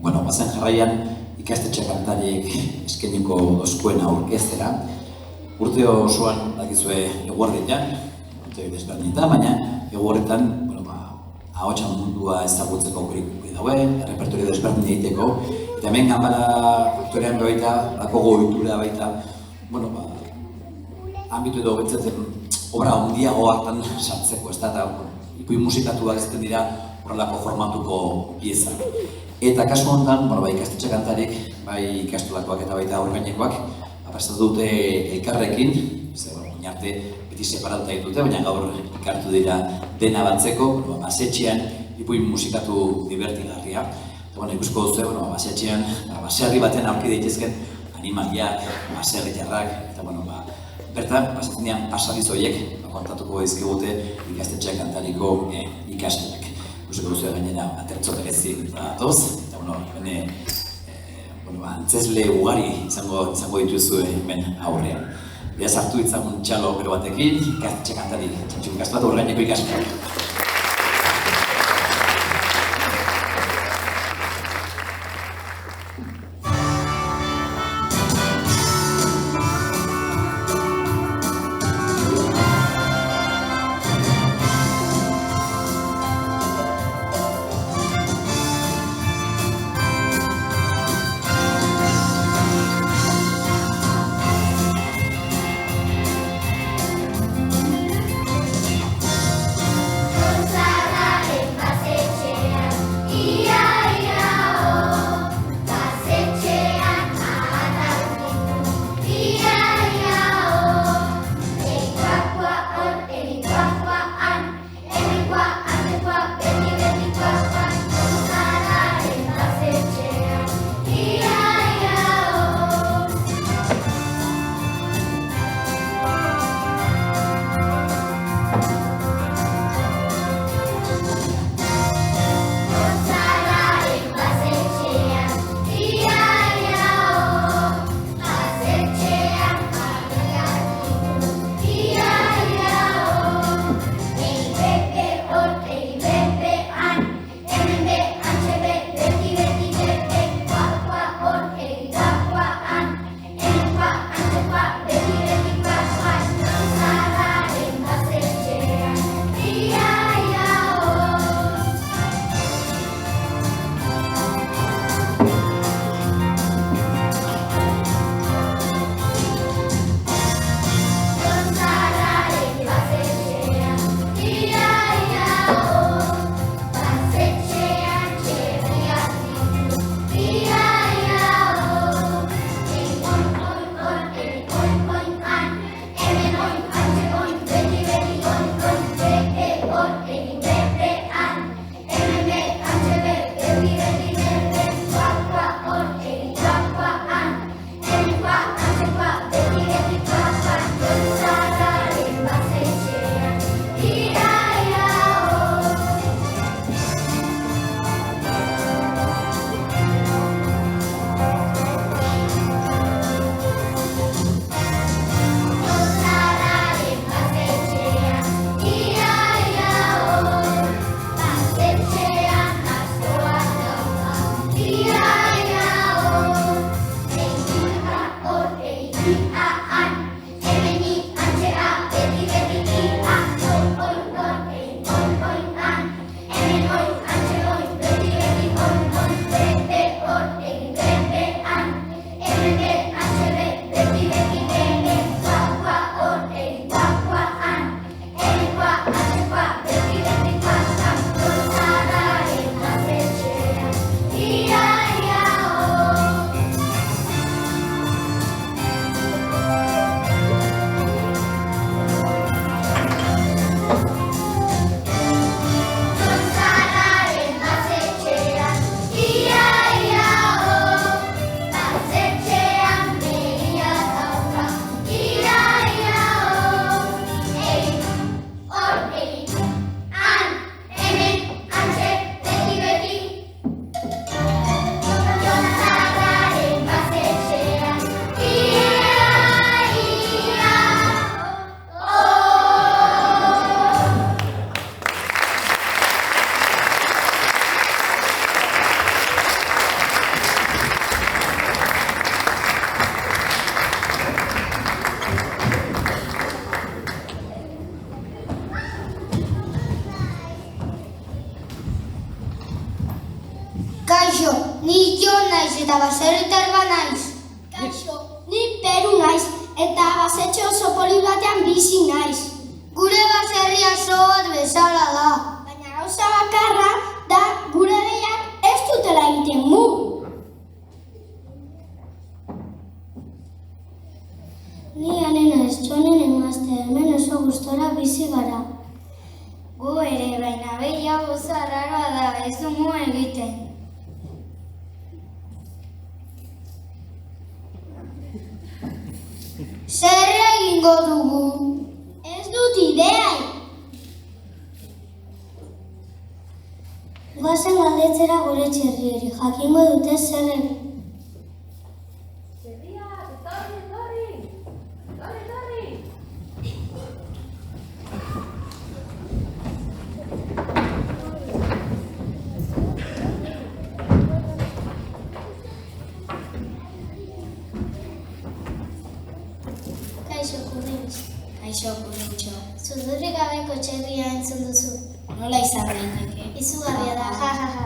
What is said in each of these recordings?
Bazen jarraian ikastetxe kantariek eskeniko oskuen aurkeztera. Urte osoan dakizue eguerditan, urte desberdinetan, baina eguerditan ahotsa mundua ezagutzeko aukera daue, errepertorio desberdin egiteko, eta hemen ganbara aktorean baita, lako goitura baita, ambitu edo betzatzen obra handiago hartan sartzeko, ez da, eta ipuin musikatuak izaten dira horrelako formatuko piezak. Eta kasu honetan, ikastetxe kantarik, bai ikastolakoak eta baita aurgainekoak, prestatu dute elkarrekin, oinarte beti separatuta ditute, baina gaur ikartu dira dena batzeko, basetxean ipuin musikatu divertigarria. Ikusko duzu, basetxean, baserri baten aurki daitezken animaliak, baserri jarrak, eta bertan, pasatzen dian pasadiz horiek kontatuko dizkigute ikastetxe kantariko ikasleak. Ikusko duzu gainera atertxo berezik datoz, eta antzesle ugari izango dituzu hemen aurrean. Beraz hartu ditzagun txalo bero batekin, ikastetxe kantari txantxun ikastu bat aurreneko ikasleak. Ni Jon naiz eta baserritar bat naiz. Kaixo, ni Peru naiz eta basetxe oso poli batean bizi naiz. Gure baserria so bat bezala da. Baina gauza bakarra da gure behiak ez dutela egiten mu. Ni Anena ez Jonen emazte, hemen oso gustora bizi gara. Gu ere, baina behia gauza raroa da, ez du mu egiten. Zer egingo dugu? Ez dut idea. Goazen galdetzera gure txerrieri, jakingo dute zer egin. Kaixo, Kurintxo. Zudurrik gabeko txerria entzun duzu. Nola izan daiteke? Izugarria da, ja.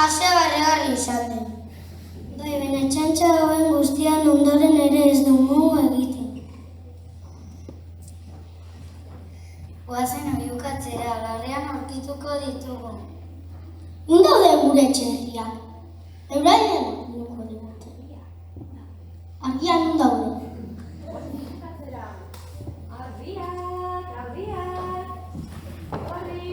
Ze barregarri izan den. Bai, baina txantxa dagoen guztian ondoren ere ez du mu egiten. Goazen oihukatzera, larrean aurkituko ditugu. Non daude gure txerria? Euraien nuko dugu txerria. Agian non daude? Ardiak, horri!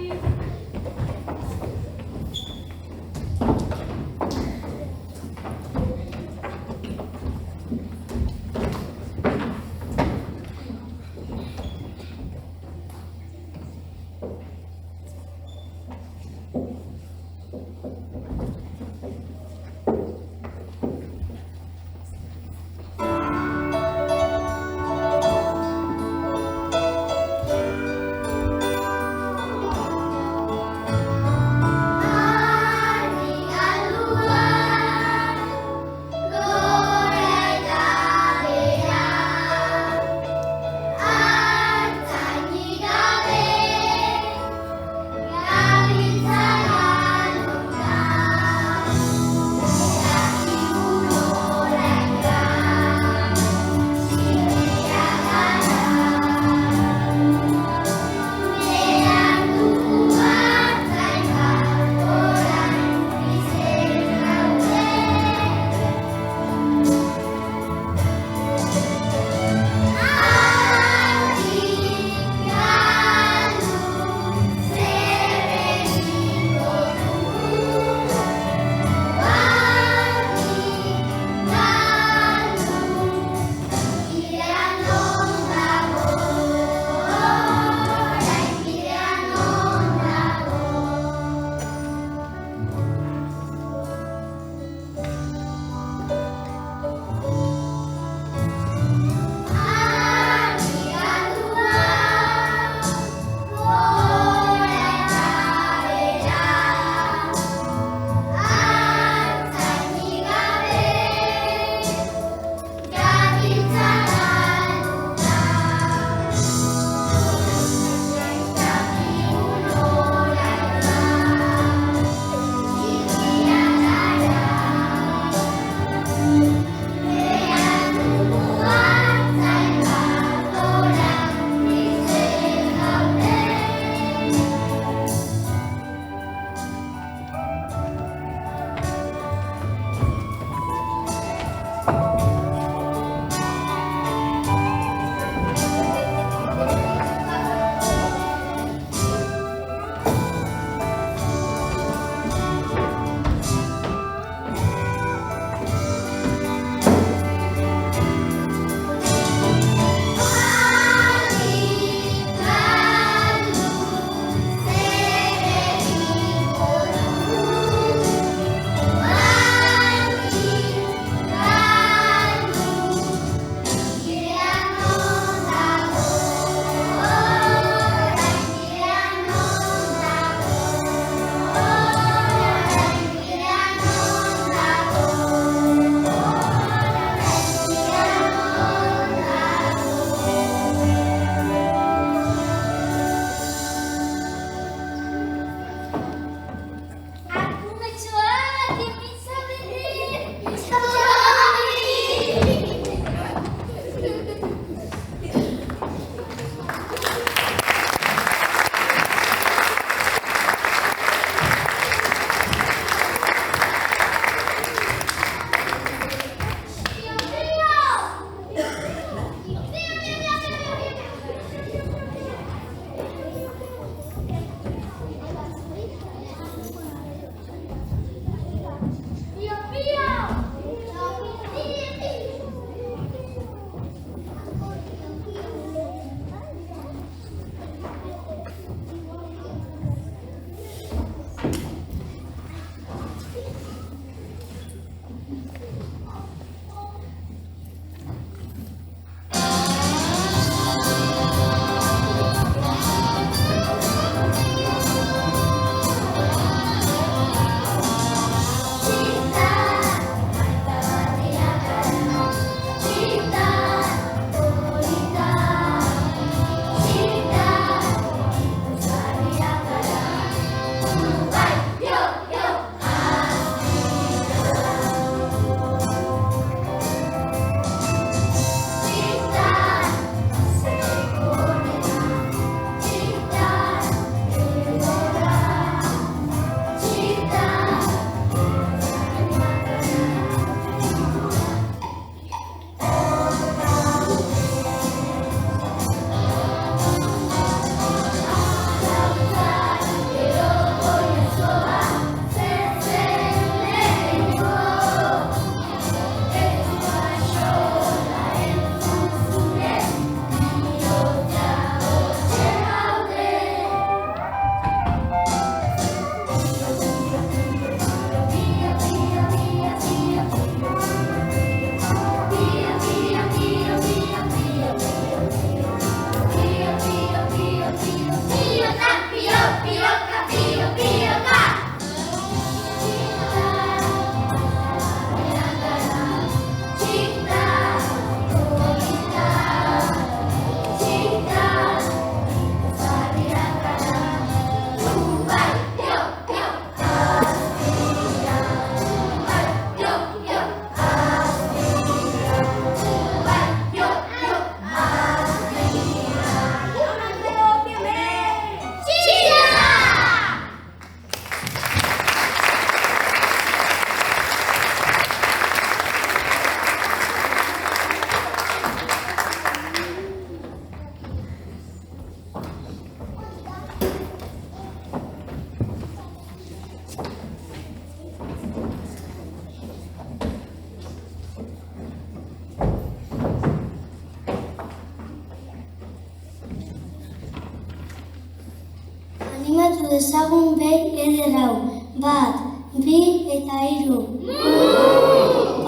animatu dezagun behi eder hau. 1, 2 eta 3.